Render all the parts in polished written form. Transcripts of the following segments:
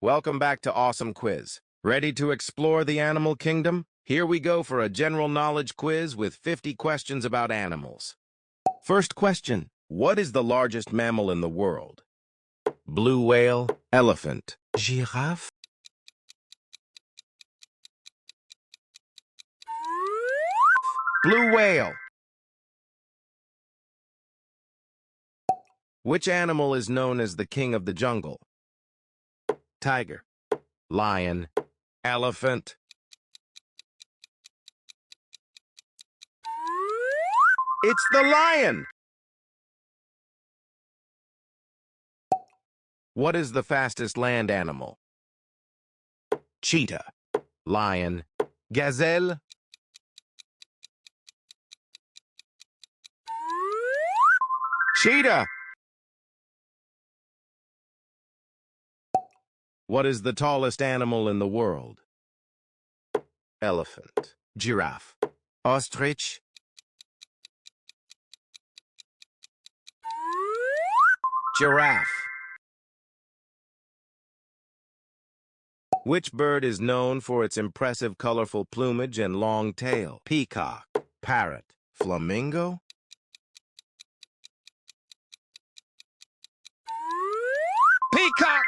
Welcome back to Awesome Quiz. Ready to explore the animal kingdom? Here we go for a general knowledge quiz with 50 questions about animals. First question, what is the largest mammal in the world? Blue whale, elephant, giraffe? Blue whale. Which animal is known as the king of the jungle? Tiger, lion, elephant. It's the lion! What is the fastest land animal? Cheetah, lion, gazelle. Cheetah! What is the tallest animal in the world? Elephant, giraffe, ostrich. Giraffe. Which bird is known for its impressive colorful plumage and long tail? Peacock, parrot, flamingo? Peacock!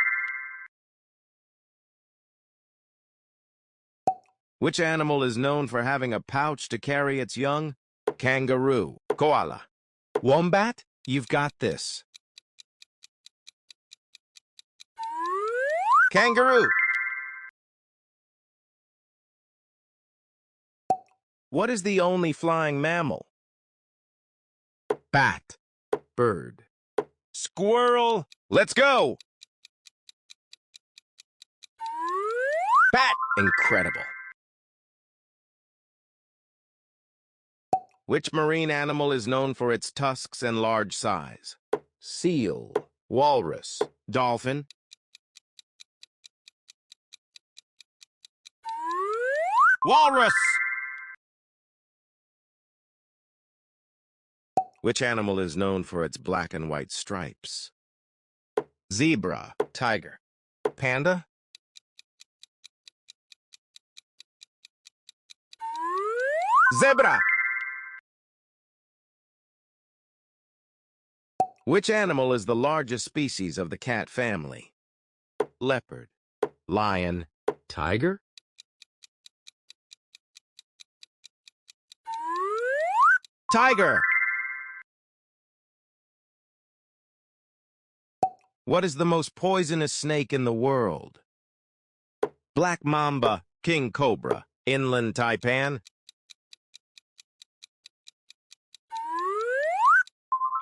Which animal is known for having a pouch to carry its young? Kangaroo, koala, wombat? You've got this. Kangaroo. What is the only flying mammal? Bat, bird, squirrel. Let's go! Bat. Incredible. Which marine animal is known for its tusks and large size? Seal, walrus, dolphin. Walrus! Which animal is known for its black and white stripes? Zebra, tiger, panda. Zebra! Which animal is the largest species of the cat family? Leopard, lion, tiger? Tiger! What is the most poisonous snake in the world? Black mamba, king cobra, inland taipan.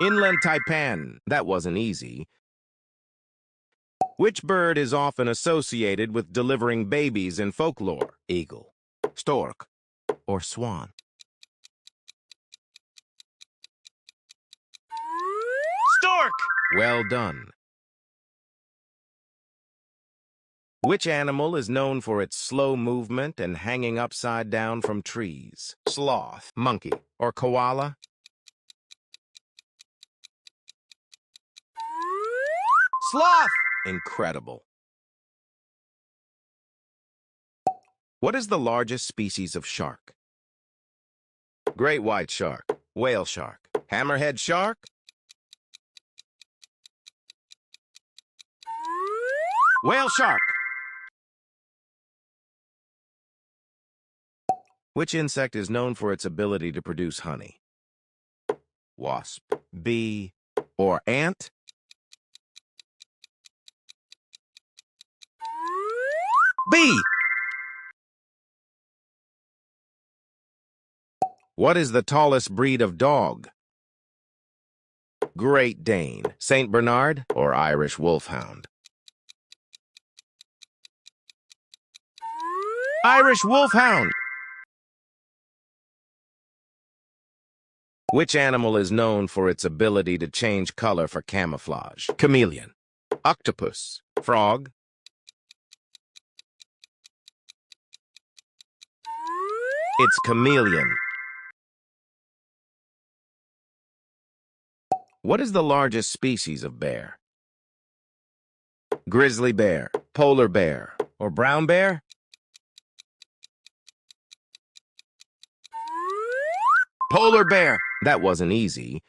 Inland taipan, that wasn't easy. Which bird is often associated with delivering babies in folklore? Eagle, stork, or swan? Stork! Well done. Which animal is known for its slow movement and hanging upside down from trees? Sloth, monkey, or koala? Sloth! Incredible. What is the largest species of shark? Great white shark, whale shark, hammerhead shark? Whale shark! Which insect is known for its ability to produce honey? Wasp, bee, or ant? Bee! What is the tallest breed of dog? Great Dane, Saint Bernard, or Irish Wolfhound? Irish Wolfhound! Which animal is known for its ability to change color for camouflage? Chameleon, octopus, frog? It's chameleon. What is the largest species of bear? Grizzly bear, polar bear, or brown bear? Polar bear. That wasn't easy.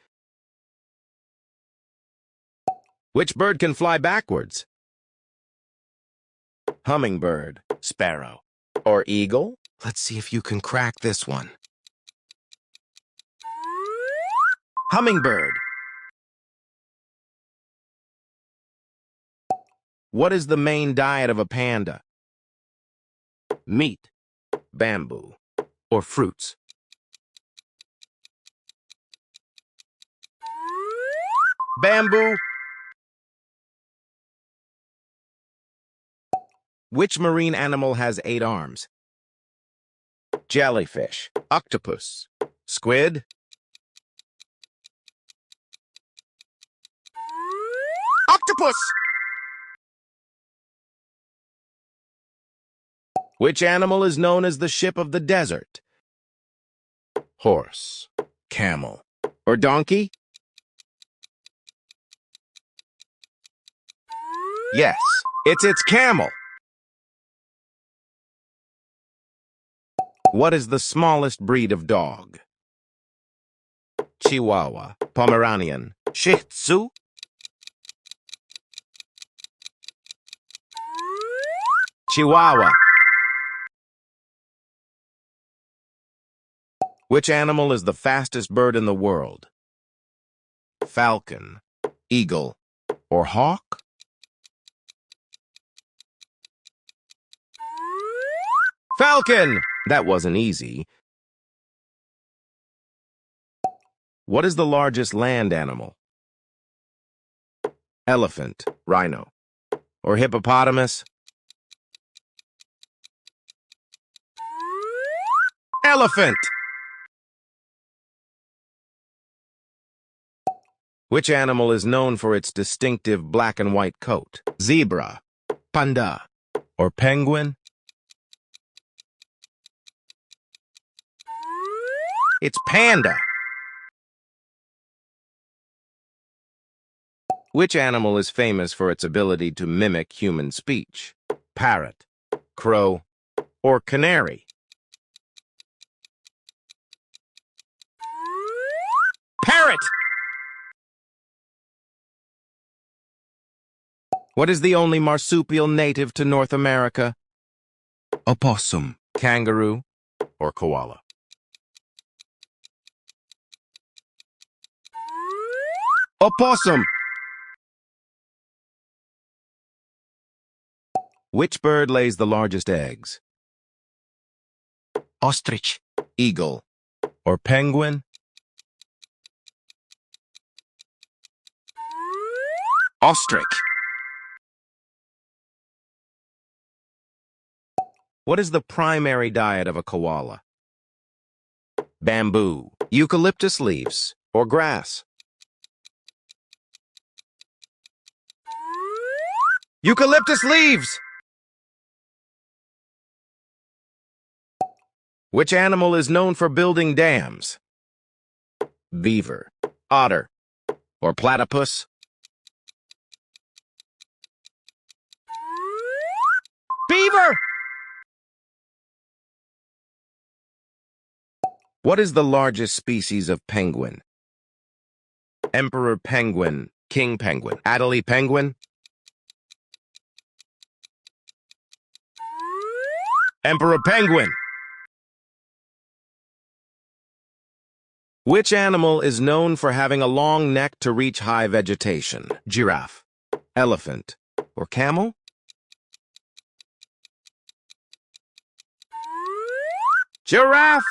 Which bird can fly backwards? Hummingbird, sparrow, or eagle? Let's see if you can crack this one. Hummingbird. What is the main diet of a panda? Meat, bamboo, or fruits? Bamboo. Which marine animal has 8 arms? Jellyfish, octopus, squid? Octopus! Which animal is known as the ship of the desert? Horse, camel, or donkey? Yes, it's camel. What is the smallest breed of dog? Chihuahua, Pomeranian, Shih Tzu? Chihuahua. Which animal is the fastest bird in the world? Falcon, eagle, or hawk? Falcon! That wasn't easy. What is the largest land animal? Elephant, rhino, or hippopotamus? Elephant! Which animal is known for its distinctive black and white coat? Zebra, panda, or penguin? It's panda. Which animal is famous for its ability to mimic human speech? Parrot, crow, or canary? Parrot! What is the only marsupial native to North America? Opossum, kangaroo, or koala? Opossum! Which bird lays the largest eggs? Ostrich, eagle, or penguin? Ostrich. What is the primary diet of a koala? Bamboo, eucalyptus leaves, or grass? Eucalyptus leaves! Which animal is known for building dams? Beaver, otter, or platypus? Beaver! What is the largest species of penguin? Emperor penguin, king penguin, Adelie penguin? Emperor penguin! Which animal is known for having a long neck to reach high vegetation? Giraffe, elephant, or camel? Giraffe!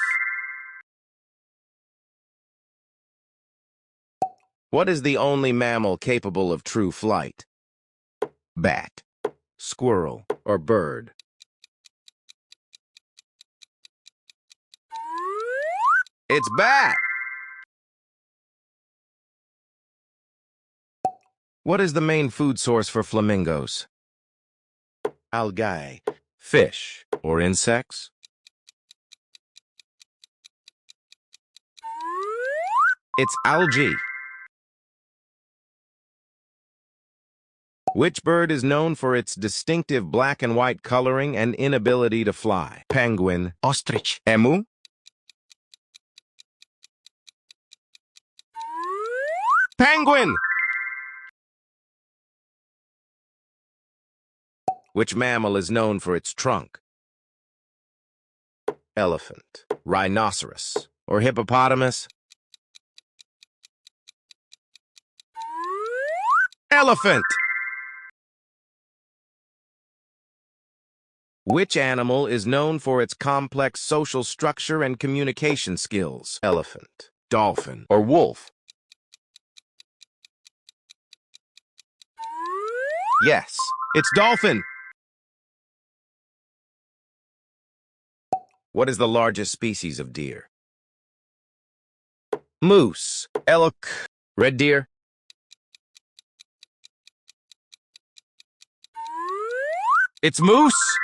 What is the only mammal capable of true flight? Bat, squirrel, or bird? It's bat! What is the main food source for flamingos? Algae, fish, or insects? It's algae. Which bird is known for its distinctive black and white coloring and inability to fly? Penguin. Ostrich. Emu. Penguin! Which mammal is known for its trunk? Elephant, rhinoceros, or hippopotamus? Elephant! Which animal is known for its complex social structure and communication skills? Elephant, dolphin, or wolf? Yes, it's dolphin. What is the largest species of deer? Moose, elk, red deer. It's moose.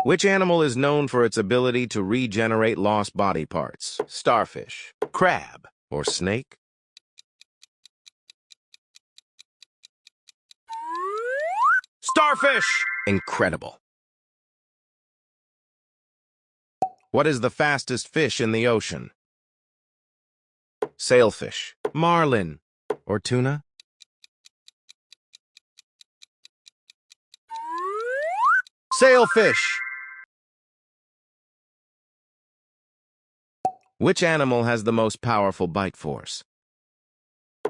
Which animal is known for its ability to regenerate lost body parts? Starfish, crab, or snake? Starfish! Incredible. What is the fastest fish in the ocean? Sailfish, marlin, or tuna? Sailfish! Which animal has the most powerful bite force?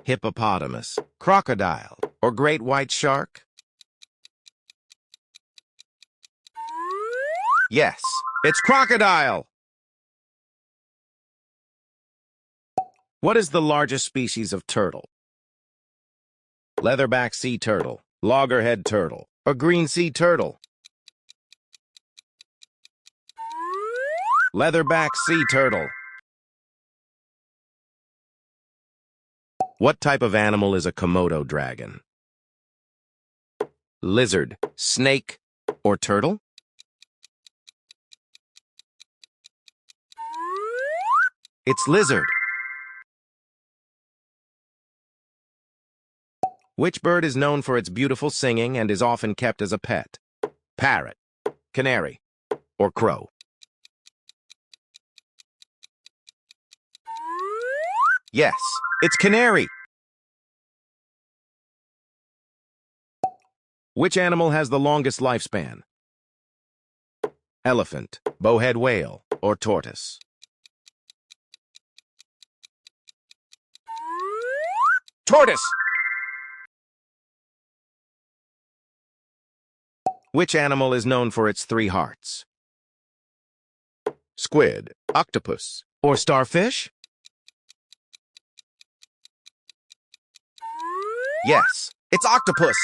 Hippopotamus, crocodile, or great white shark? Yes, it's crocodile. What is the largest species of turtle? Leatherback sea turtle, loggerhead turtle, or green sea turtle? Leatherback sea turtle. What type of animal is a Komodo dragon? Lizard, snake, or turtle? It's lizard. Which bird is known for its beautiful singing and is often kept as a pet? Parrot, canary, or crow? Yes, it's canary. Which animal has the longest lifespan? Elephant, bowhead whale, or tortoise? Tortoise! Which animal is known for its 3 hearts? Squid, octopus, or starfish? Yes, it's octopus.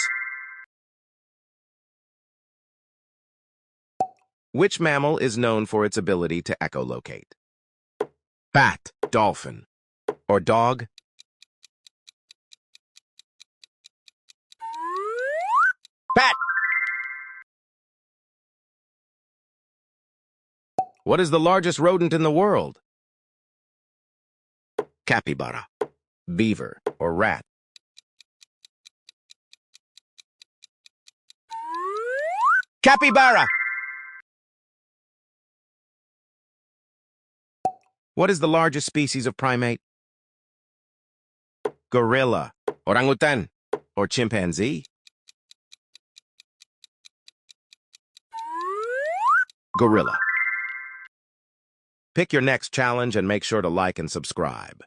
Which mammal is known for its ability to echolocate? Bat, dolphin, or dog? Bat! What is the largest rodent in the world? Capybara, beaver, or rat? Capybara! What is the largest species of primate? Gorilla, orangutan, or chimpanzee? Gorilla. Pick your next challenge and make sure to like and subscribe.